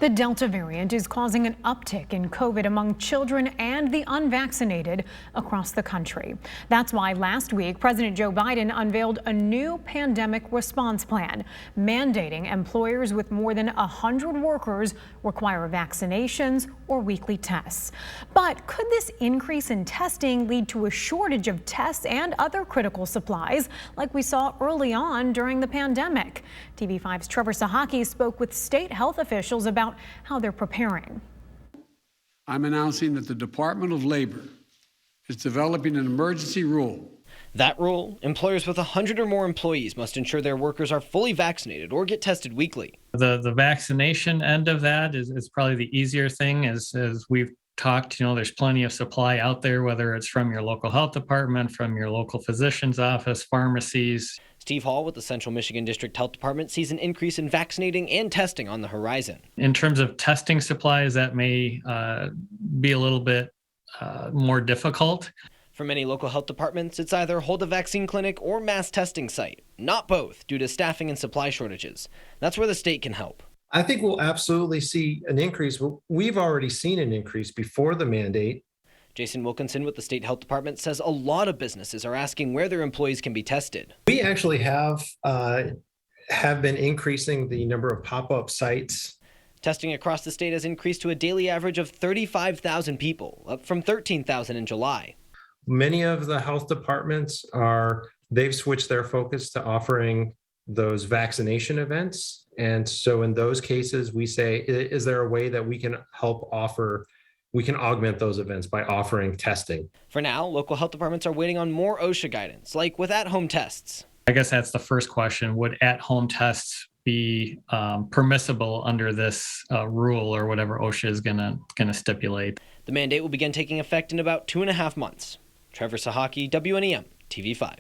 The Delta variant is causing an uptick in COVID among children and the unvaccinated across the country. That's why last week, President Joe Biden unveiled a new pandemic response plan, mandating employers with more than 100 workers require vaccinations or weekly tests. But could this increase in testing lead to a shortage of tests and other critical supplies like we saw early on during the pandemic? TV5's Trevor Sahaki spoke with state health officials about how they're preparing. I'm announcing that the Department of Labor is developing an emergency rule. That rule, employers with 100 or more employees must ensure their workers are fully vaccinated or get tested weekly. The vaccination end of that is probably the easier thing. As we've talked, there's plenty of supply out there, whether it's from your local health department, from your local physician's office, pharmacies. Steve Hall with the Central Michigan District Health Department sees an increase in vaccinating and testing on the horizon. In terms of testing supplies, that may be a little bit more difficult. For many local health departments, it's either hold a vaccine clinic or mass testing site, not both, due to staffing and supply shortages. That's where the state can help. I think we'll absolutely see an increase. We've already seen an increase before the mandate. Jason Wilkinson with the state health department says a lot of businesses are asking where their employees can be tested. We actually have been increasing the number of pop-up sites. Testing across the state has increased to a daily average of 35,000 people, up from 13,000 in July. Many of the health departments they've switched their focus to offering those vaccination events. And so in those cases, we say, is there a way that we can augment those events by offering testing? For now, local health departments are waiting on more OSHA guidance, like with at-home tests. I guess that's the first question. Would at-home tests be permissible under this rule or whatever OSHA is gonna stipulate? The mandate will begin taking effect in about 2.5 months. Trevor Sahaki, WNEM, TV5.